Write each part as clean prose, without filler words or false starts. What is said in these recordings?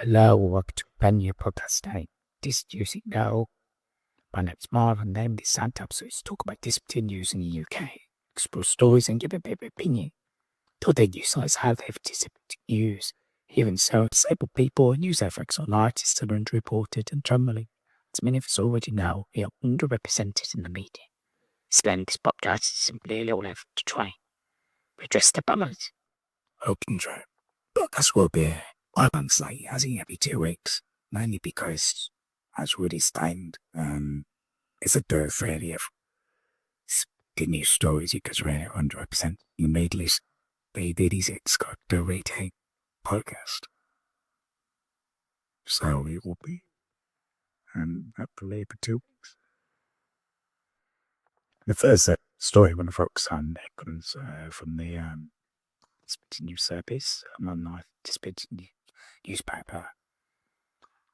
Hello, welcome to Penya Podcast Day. This news you know. My name's Marvin, and this Santa episode is talk about disputed news in the UK, explore stories and give a bit of opinion. Today news sites have disputed news. Even so, disabled people and news efforts on artists are underreported and generally, as many of us already know, we are underrepresented in the media. Explaining this podcast is simply a little effort to try. We address the balance. Open trip. Podcast will be once like as in every 2 weeks, mainly because as already stated, it's a dearth really of good news stories because we're 100% immediately they did his got the rating podcast. So it will be up for later 2 weeks. The first story I want to focus on comes from the Disputed News Service, an online Disputed newspaper.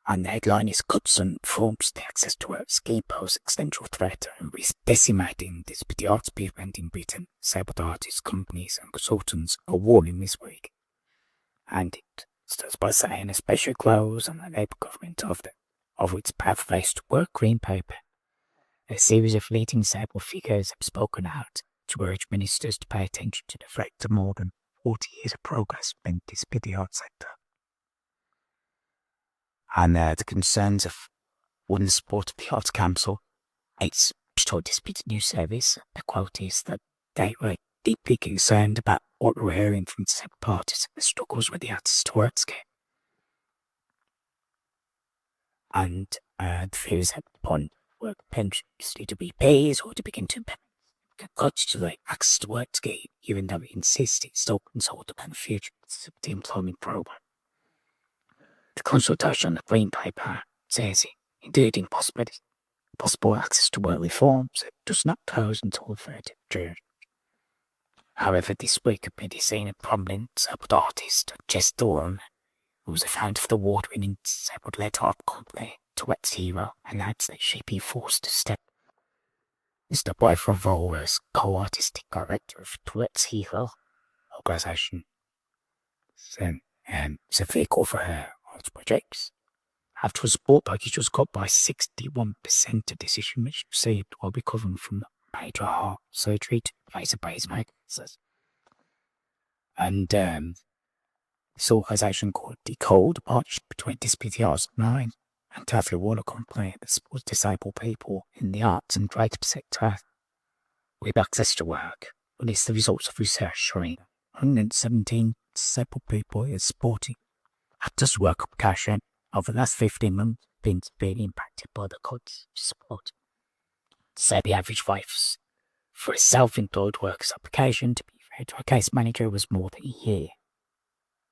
And the headline is Cutson forms the access to work scheme pose existential threat and risk decimating the arts movement in Britain. Disabled artists, companies and consultants are warning this week. And it starts by saying a special clause on the Labour government of its pathways to work green paper. A series of leading disabled figures have spoken out to urge ministers to pay attention to the threat of more than 40 years of progress in the arts sector. And the concerns of wouldn't support the Arts Council. It's told Disputed News Service, the quote is that they were deeply concerned about what we're hearing from disabled parties and the struggles with the access to work scheme. And the views that upon work pensions to be paid or to begin to implement cuts to the access to work scheme, even though it insists it still consult upon the future of the employment program. The consultation on the Green Paper says it, indeed possible access to work reforms does not close until the 30th of June. However, this week could be seen a prominent disabled artist, Jess Dorn, who was the founder of the award-winning disabled-led art company Tourette's Hero, announced that she'd be forced to step. Mr. Boyfriend Vole was co-artistic director of Tourette's Hero organisation. It's a vehicle for her art projects. After a support package was cut by 61% of decision which received while recovering from major heart surgery to face a pacemaker. And this organisation called Decode, a partnership between Disability Arts Online and Taffy Water Company that supports disabled people in the arts and creative sector with access to work. Well, it's the results of research showing 117 disabled people is supporting access to work application over the last 15 months been severely impacted by the cuts to support. So the average wait for a self-employed workers application to be referred to a case manager was more than a year.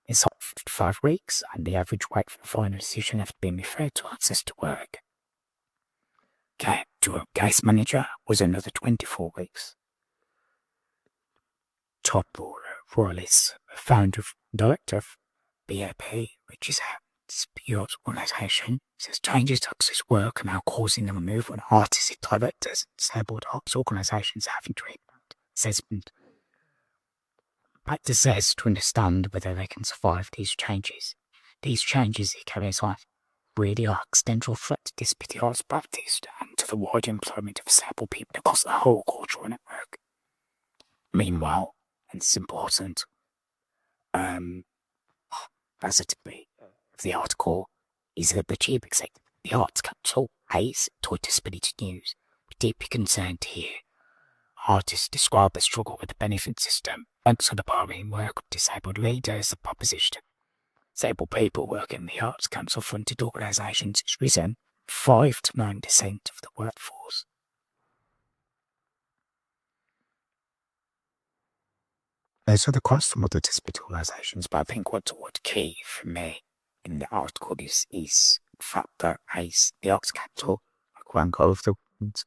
It's 55 weeks, and the average wait for the final decision after being referred to access to work to a case manager was another 24 weeks. Todd Roylis, founder and director of BAP, which is a dispute organisation, says changes to access work are now causing the removal of artistic directors and disabled arts organisations having treatment assessment. Practice says to understand whether they can survive these changes. These changes, he carries on, really are existential threat to disability arts practice and to the wider employment of disabled people across the whole cultural network. Meanwhile, and it's important, as it to be of the article, is that the chief executive of the Arts Council, Hayes, told Disability News, we're deeply concerned here. Artists describe the struggle with the benefit system, thanks to the bargaining work of disabled leaders, the proposition. Disabled people working in the Arts Council-funded organisations has risen 5 to 9% of the workforce. So the cost from other disability organisations, but I think what's key for me in the article is the fact that as the Arts Council, rank all of the ones,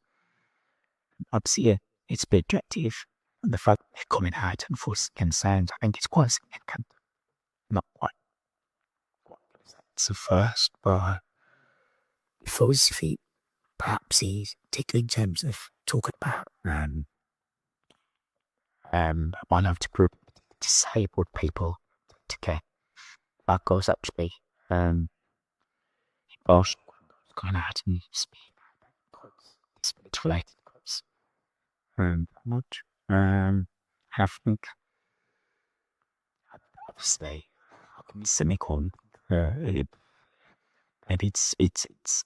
obviously it's a bit objective, and the fact that they're coming out and forcing concerns, I think it's quite significant. Not quite it's the first, but philosophy perhaps is particularly in terms of talking about one of the group disabled people to care. That goes actually boss going out and speak related cuts. Much. I think obviously semicolon. Maybe it's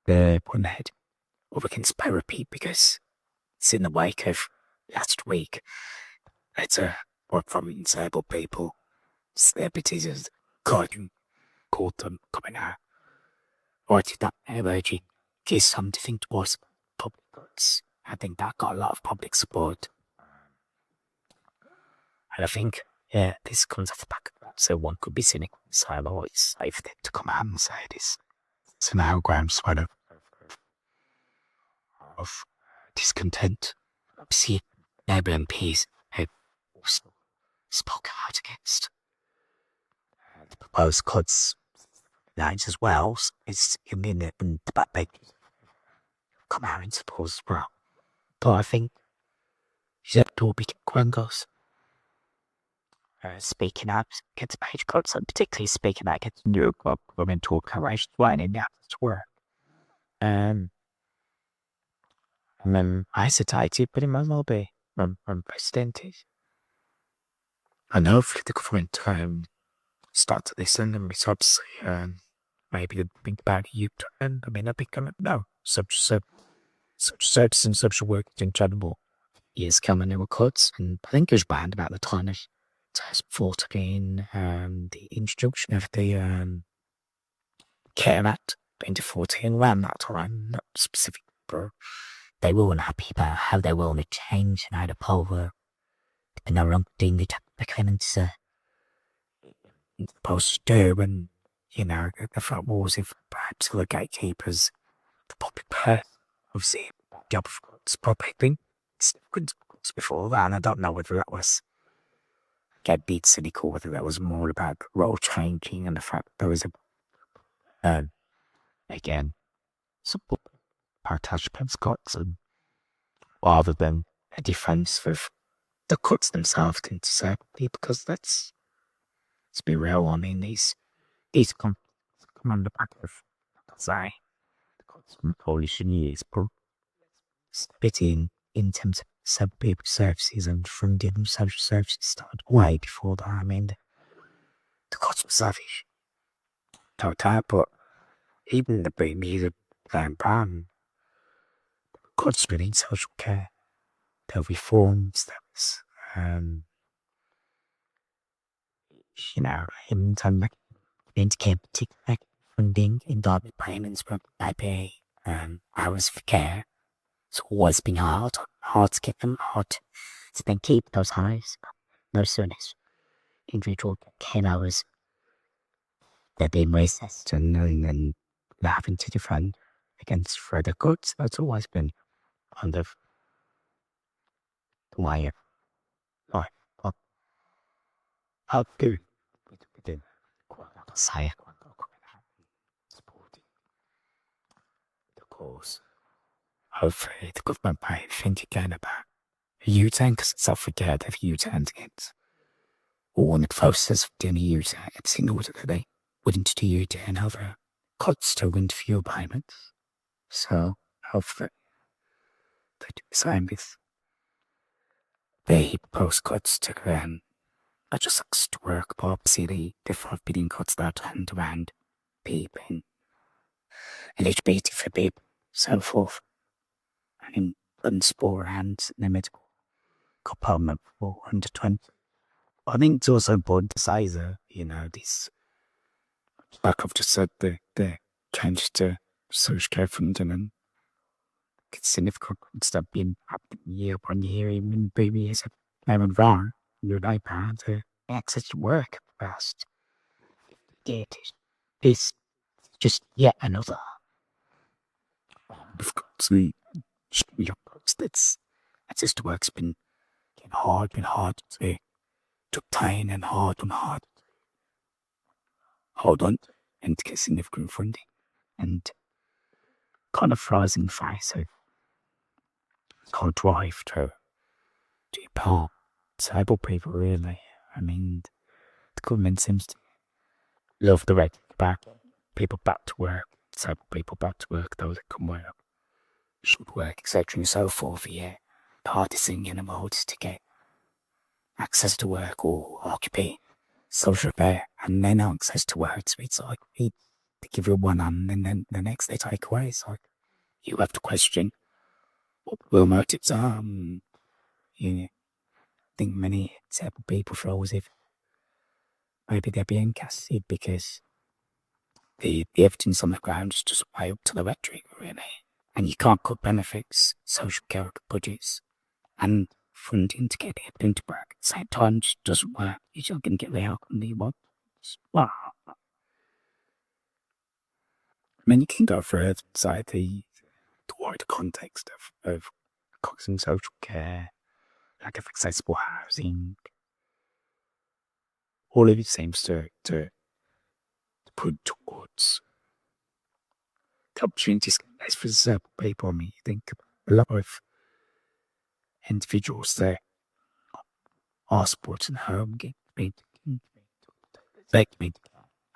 the one head. Or we can spy repeat because it's in the wake of last week. It's a work from disabled people. Celebrities as called them coming out. Or did that emoji give some to think towards public goods? I think that got a lot of public support. And I think, yeah, this comes off the back of that. So one could be cynical and say, oh, it's safe for them to come out and say this. It's an outground sort of discontent. See, Labour MPs who spoke out against the proposed cuts lines as well. So it's in the debate come out in support as well. But I think that will be Quangos speaking out against page cuts, and particularly speaking out against new governmental coalition right in that work. And then I hesitated, but it might well be from president. I know if the government start to listen and obviously maybe think about you turn. I mean, I think no such service and social work in general is coming in with cuts, and I think it was banned about the time of 2014 the introduction of the Care Act 2014 around that time, not specific, but they were unhappy about how they were going to change and how the poll were and no longer doing the claimants supposed to do, and the thought was if perhaps the gatekeepers, the public purse, obviously job of protecting before that, and I don't know whether that was get beat cynical, whether that was more about role changing and the fact there was again some participants cuts and rather than a defense of the cuts themselves into certainty, because let's be real. I mean, these come on the back of the cuts from coalition years, but spitting in terms of sub-people services and funding social services started way before that. I mean, the cuts were savage. Total, but even the Bermuda ban, cuts within social care, there were reforms, there was, in time indicate particular funding in government payments from IPA, hours for care. It's always been hard to get them, hard to then keep those highs. No sooner as individual care hours, they're being reassessed and then they're having to defend against further cuts. That's always been kind of the way of life. But I'll do within say supporting the cause. Hopefully the government might think again about a U-turn, because it's up for dead if U-turns against all the process of doing a U-turn. It's in order that they wouldn't do U-turn over cuts to wind fuel payments. So hopefully they do the same with the post cuts to not just like to work, but obviously the 5 billion cuts that hand around people and eligibility for people, so forth. And spore and the medical component for under 20. I think it's also important to say that, this, like I've just said, the change to social care funding and significant stuff being happening year upon year, even previous I'm wrong, you're not bound to access to work fast. It is just yet another. We've got the that's just work's been hard to obtain and hard hold on and to get significant funding, and kind of rising face of can't drive to empower disabled people, really. I mean, the government seems to love the right back people back to work, disabled people back to work, those that can work, should work, etc. and so forth. Yeah, the hardest thing in the world is to get access to work or occupy social care, and then access to work. So it's like they give you one hand and then the next they take away. It's like you have to question what real motives are. I think many disabled people feel as if maybe they're being casted because the evidence on the ground is just way up to the rhetoric, really. And you can't cut benefits, social care budgets, and funding to get it into work at the same time just doesn't work. You're just going to get the outcome that you want. Well, I mean, you can go further inside the wider context of coxing social care, lack of accessible housing. All of it seems to put towards the opportunities for disabled people. I mean, you think a lot of individuals that are supporting home get paid,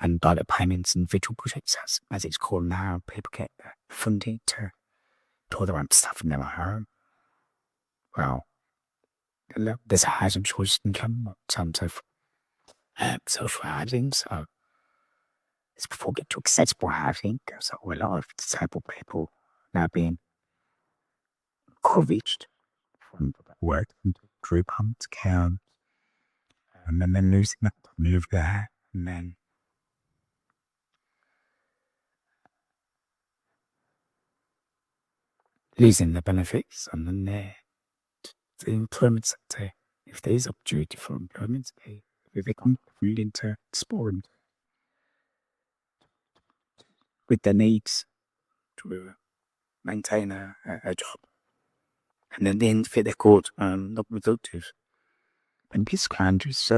and direct payments and individual projects, as it's called now. People get funding to do their own stuff in their home. Well, there's a housing choice income in terms of social housing, so it's before we get to accessible housing. So a lot of disabled people now being encouraged from work and group home to care, and then losing that to move there, and then losing the benefits, and then the employment sector. If there is opportunity for employment, they come really into exploring with their needs to maintain a job. And then they fit their code not productive. And this kind is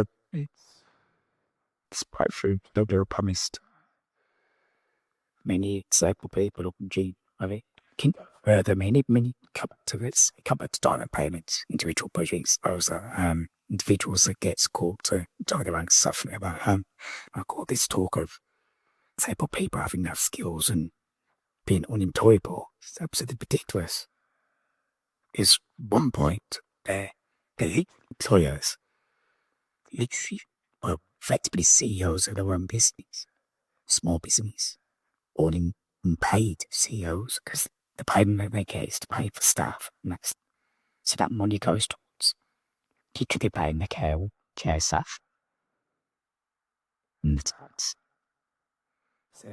it's quite true. Though they were promised many disabled people up in G. I mean, can further many come back to this, come back to direct payments, individual projects, those are individuals that gets called to do their own stuff about I call this talk of disabled people having no skills and being unemployable. It's absolutely ridiculous. Is one point the employers, literally, well, effectively CEOs of their own business, small business, or unpaid CEOs, because the payment that they get is to pay for staff, and so that money goes towards literally paying the care staff and the tax. So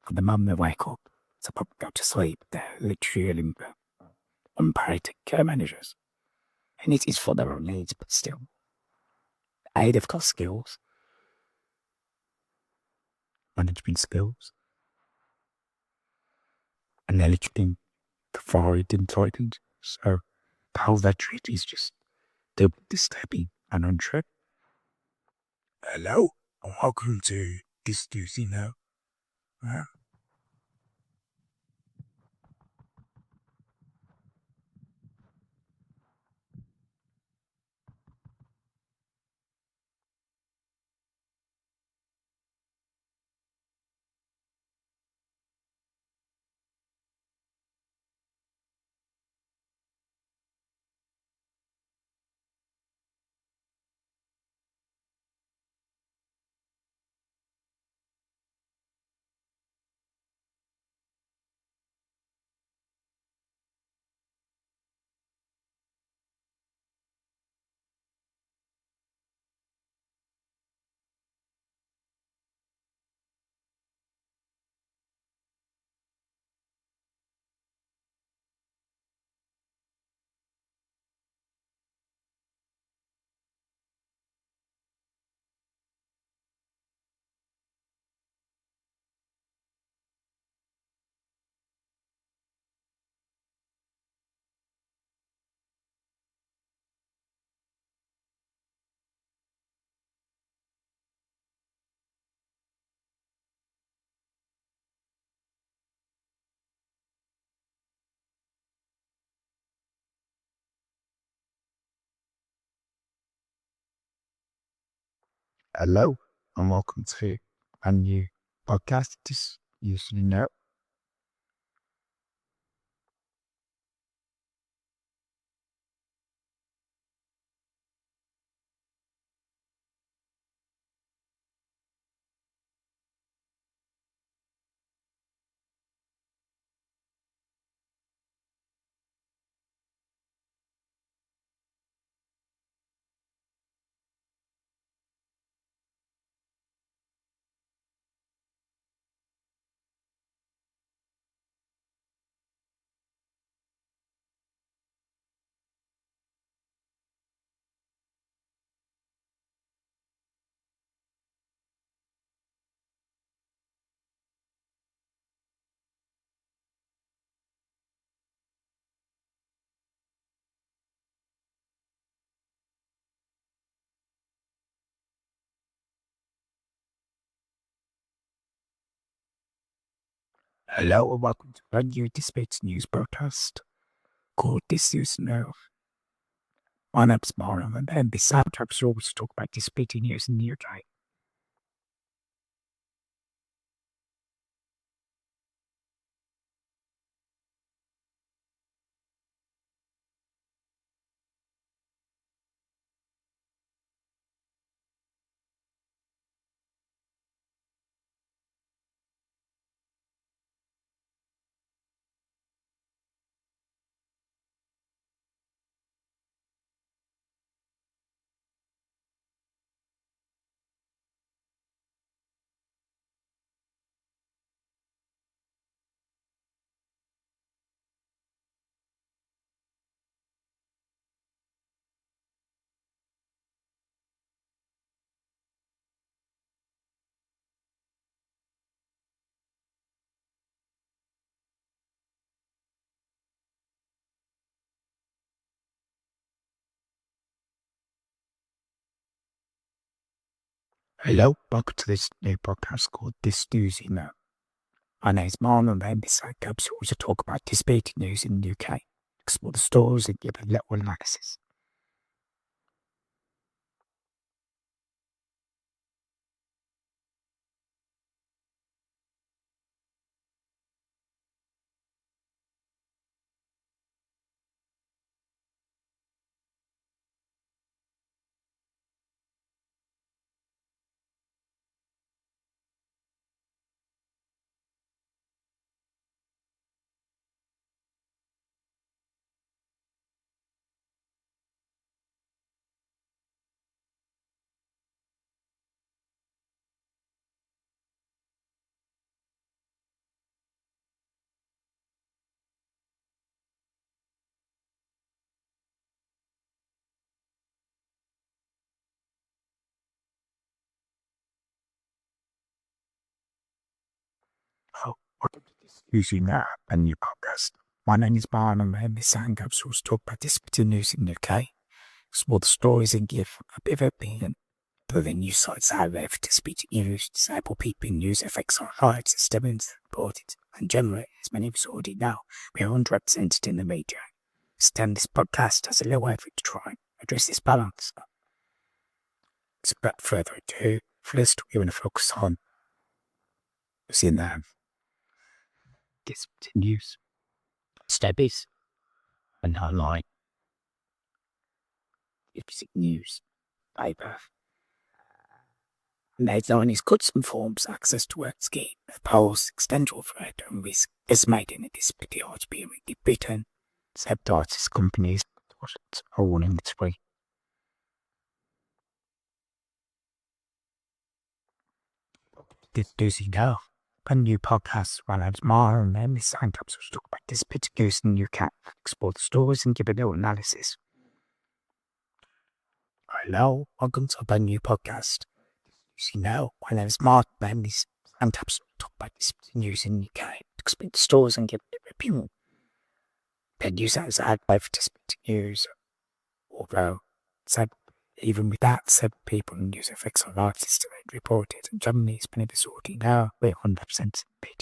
for the mum they wake up to probably go to sleep, they're literally unpaid care managers. And it is for their own needs, but still. They've got skills, management skills, and they're literally devoid intelligence. So how they're treated is just disturbing and untrue. Hello, and welcome to this Tuesday now. Hello, and welcome to a new podcast. This usually know. Hello and welcome to a new Dispatch News broadcast called This News Now. My name's Marlon and this sometimes always talk about disputing news in the UK. Hello, welcome to this new broadcast called This News Now. My name's Marlon and this episode always talk about disputing news in the UK, explore the stories and give a little analysis. Oh, welcome to This News Now, a new podcast. My name is Marlon and this episode always talk about disputing news in the UK, explore the stories and give a bit of opinion. But the news sites out there for disputed news, disabled people in news effects on rights, statements reported, and generally, as many of us already know, we are underrepresented in the media. Stand this podcast as a little effort to try and address this balance. So without further ado, first we're going to focus on what's in the disputed news. Studies and online. Disputed news. Paper. The headline is Cuts and Forms Access to Work Scheme. Polls extended threat and risk estimated in this video to be really beaten. Subtitles companies are warning this way. This does you know. A new podcast run out tomorrow and then this sign up to talk about this particular news in UK, explore the stories and give a little analysis. Hello, welcome to a new podcast. You know, my name is Mark, and this and to talk about this news in UK, explain the stories and give a review. The news outside by participant news, although even with that, some people in news effects on artists have reported, and generally it's been a disorder now, we're 100% paid.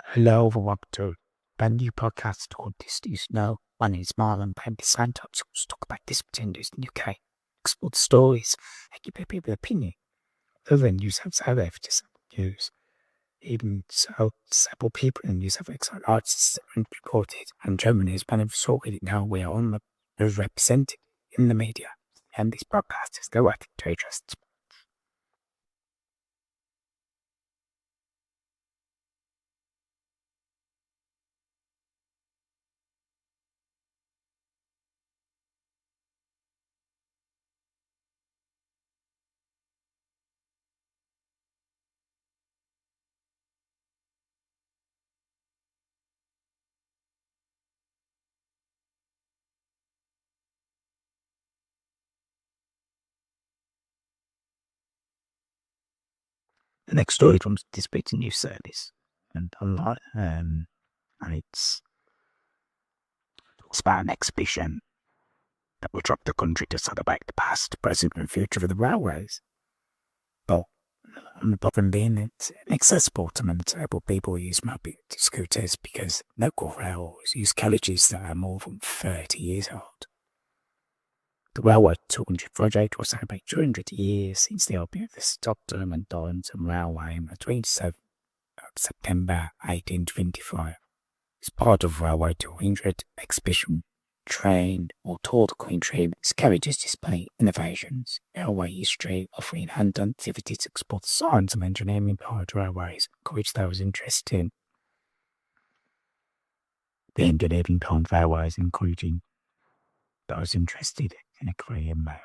Hello, welcome to a new podcast called This News Now. My name is Marlon, and this time to talk about this news in the UK, explore the stories, and give people opinion. Other than New South Wales, just news. Even so, several people in New South Wales are artists reported, and Germany is kind of sorted now. We are represented in the media, and these broadcasters go out to interest. The next story comes this bit news service and online, and it's about an exhibition that will drop the country to celebrate the past, present, and future of the railways. But on the bottom being, it's inaccessible to many disabled people who use mobility scooters because local railways use carriages that are more than 30 years old. The Railway 200 project will celebrate 200 years since the opening of the Stockholm and Darlington Railway on the 27th of September 1825. As part of Railway 200 exhibition, train or tour the country, carriages display innovations, railway history, offering hand-on activities to explore the science and engineering behind railways, encourage those interested in the engineering behind railways, encouraging those interested in a career in rail.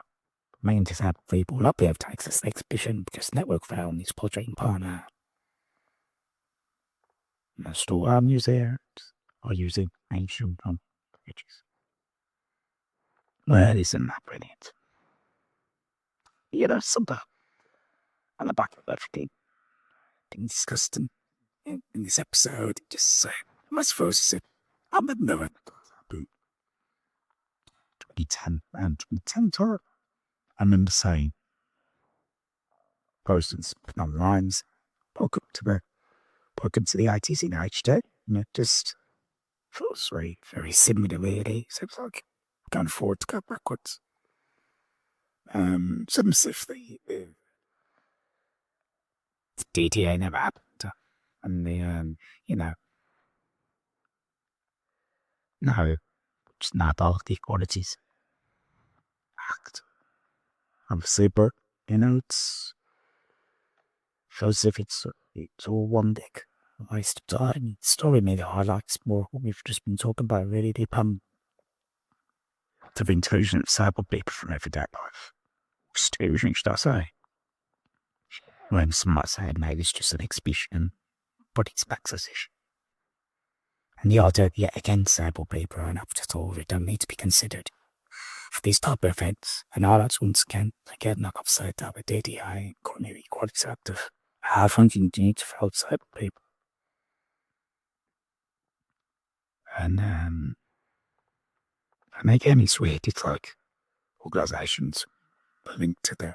Main disabled people will not be able to access the exhibition because Network Rail and its project partner. Most all our museums are using ancient bridges. Well, isn't that brilliant? Sometimes on the back of everything being discussed in this episode, just say, I must first say, I remember it. 2010 and 2010 I remember saying, postings on lines, welcome to the ITC HD. Just feels very similar really. So it's like can't afford to go backwards. Some stuff the DTA never happened. And no, it's not about the Equalities Act of Super. It's feels as if it's all one big waste of time. The story maybe highlights more what we've just been talking about, really deep the inclusion of disabled people from everyday life. Exclusion, should I say? When some might say maybe it's just an exhibition, but it's exposition. And the idea that yet again disabled people are enough to all don't need to be considered for these type of events. And highlights once again, like I've said, that with DDI and Coronary Equalities Act of how functioning needs for disabled people. And again, it's weird. It's like organisations linked to the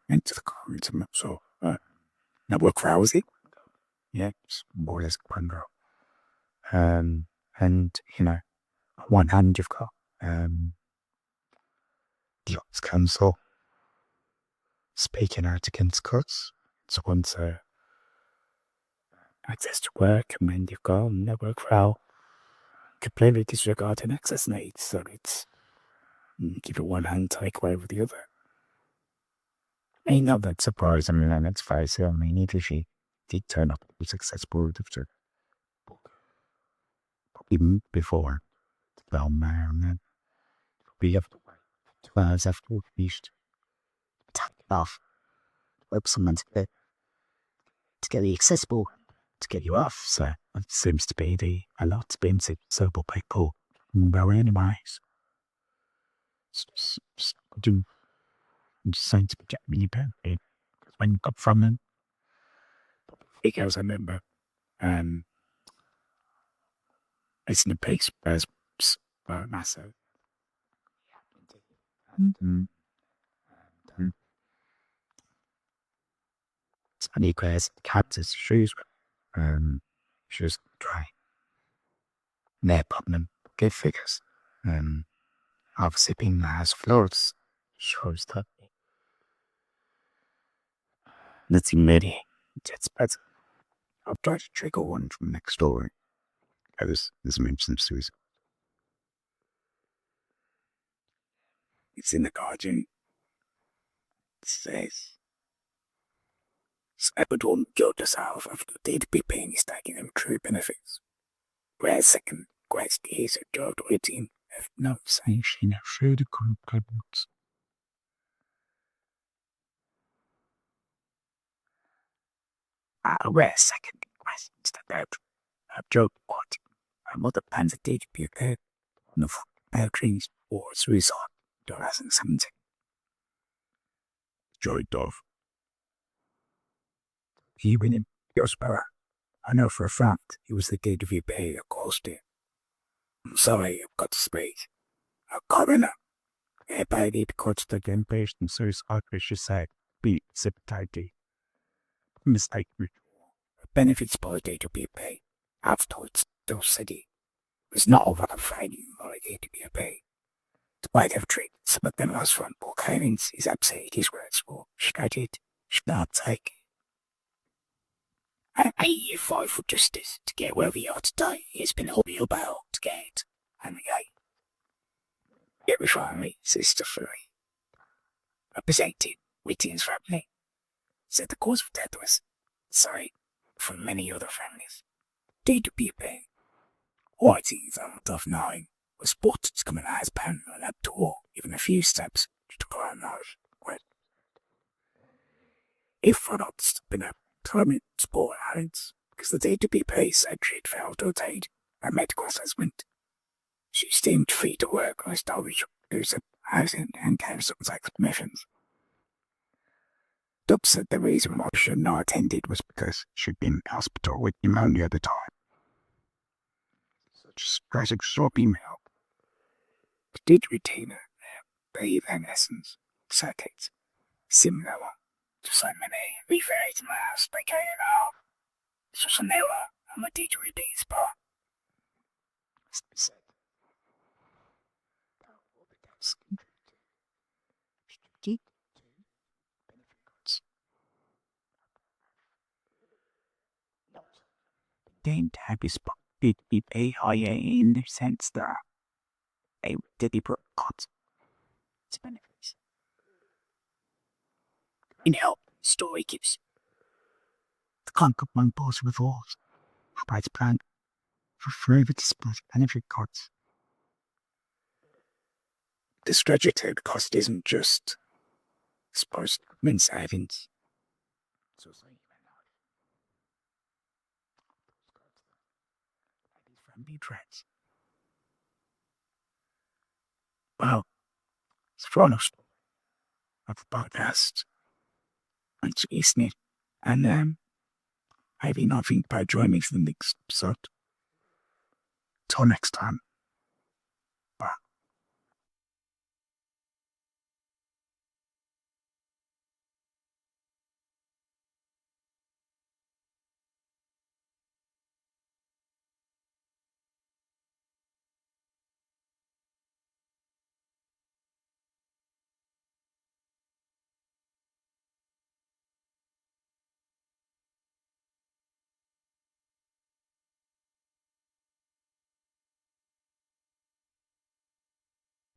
into the current so network rousing. Yeah, it's more or less Pandro. And on one hand you've got the Arts Council speaking out against cuts. So once access to work, and then you've got network row completely disregarding access needs. So it's give it one hand, take away with the other. Ain't not that surprised. I mean, let's face it. I mean, even if she did turn up with successful after even before the film there, and then we have to wait 2 hours after we finished. Take it off. Hope someone to get the accessible to get you off. So it seems to be a lot expensive disabled people. Well, anyways, I'm just saying to get me back when you got from them. Because I remember, it's in a piece as massive. It's funny because cats' shoes shoes dry. They're problem good figures. Obviously being the house floors Shows that. Let's admit it. That's better. I'll try to trigger one from next door. There's mention of suicide. It's in the garden. It says, Cybertron killed herself after they to be paying his taking him true benefits. Whereas second, quest is a job waiting have no sanction of further contributions. Whereas second quest that a job what a mother plans a day to be occurred on the trees or suicide 2017. Joy Dove. He went in Yospera. I know for a fact he was the gate of your bay across there. I'm sorry, I've got to speak. A coroner. Everybody because the game based and so is should say be separated. Mistake ritual. Benefits by day to be paid. Afterwards, those city was not over the fighting by day to be paid. Despite have treated some of them as front book hearings, his upset his words were scattered, not take. I here fight for justice to get where we are today. It's been a real battle to get, and the Get me finally, Sister Fury. Represented Whitting's family. Said the cause of death was, sorry, from many other families. Day to be a pain. Whiting's out of knowing was spotted to come out as pen and up to war, even a few steps to climb out. If I not been a permanent sport hands, because the day to be paid said she'd failed to attain a medical assessment. She seemed free to work on established housing and council's explanations. Dub said the reason why she had not attended was because she'd been in hospital with pneumonia at the time. Such tragic sob email. She did retain her bathe and essence circuits, similar to so many referred to my house they carried out. Such an error, and I did repeat spot. Said. Didn't have his pocket be pay higher in the sense that they did be brought its benefits. In help, story gives the conquer one boss revolves by its plan for further disposed benefit cards. The strategic cost isn't just supposed government savings. So friendly threats. Well, it's from us of the podcast. And listening. And maybe not think about joining me for the next episode. Till next time.